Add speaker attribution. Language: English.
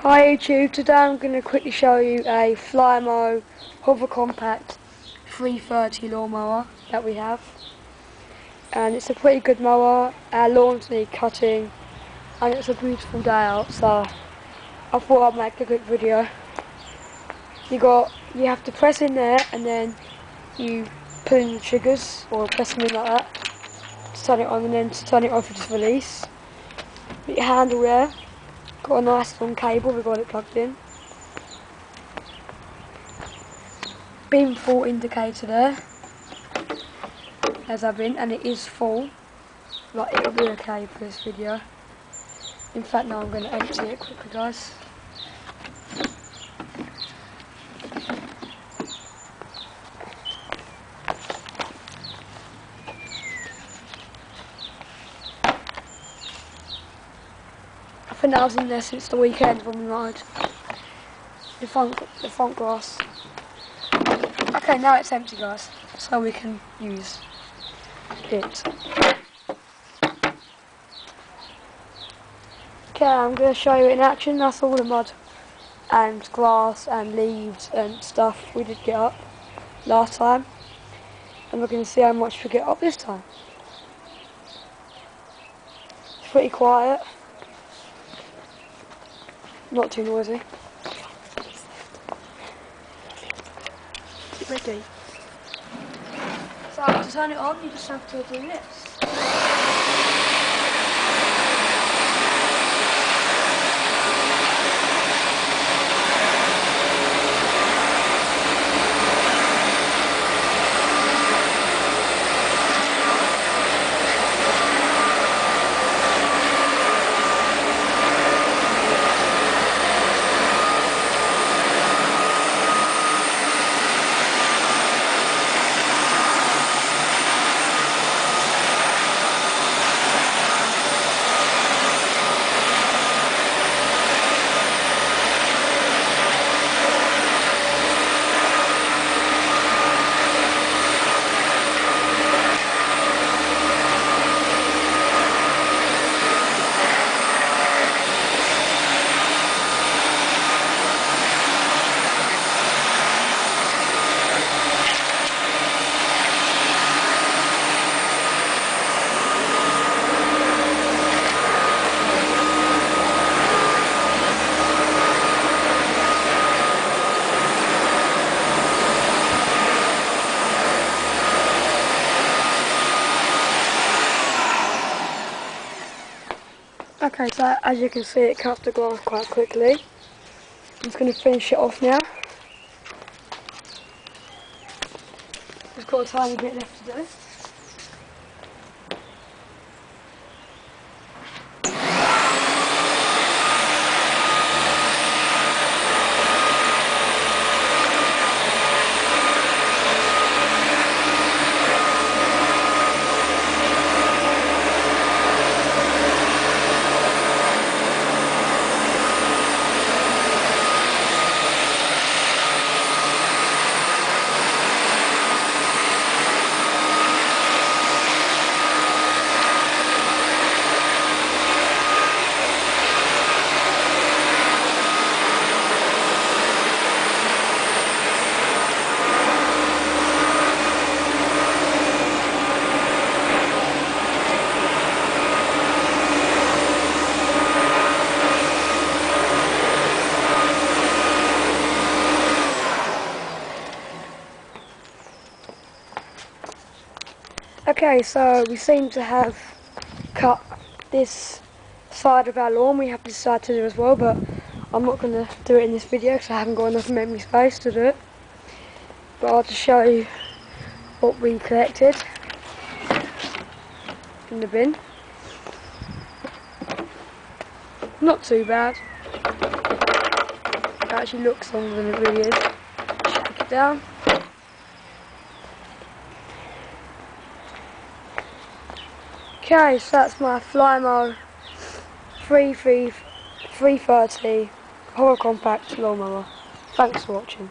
Speaker 1: Hi YouTube, today I'm going to quickly show you a Flymo hover compact 330 lawnmower that we have, and it's a pretty good mower. Our lawns need cutting and it's a beautiful day out, so I thought I'd make a quick video. You have to press in there and then you pull in the triggers or press them in like that to turn it on, and then to turn it off you just release. Put your handle there. Got a nice long cable, we've got it plugged in. Beam full indicator there, as I've been, and it is full. Like, it'll be okay for this video. In fact, now I'm going to empty it quickly, guys. I think that was in there since the weekend when we rode the front grass. Okay, now it's empty, guys, so we can use it. Okay, I'm going to show you it in action. That's all the mud and grass and leaves and stuff we did get up last time, and we're going to see how much we get up this time. It's pretty quiet. Not too noisy. Get ready. So to turn it on, you just have to do this. Okay, so as you can see, it cuts the grass quite quickly. I'm just going to finish it off now. Just got a tiny bit left to do. Okay, so we seem to have cut this side of our lawn. We have this side to do as well, but I'm not going to do it in this video because I haven't got enough memory space to do it. But I'll just show you what we collected in the bin. Not too bad. It actually looks longer than it really is. Shake it down. Okay, so that's my Flymo 330 hover compact lawnmower. Thanks for watching.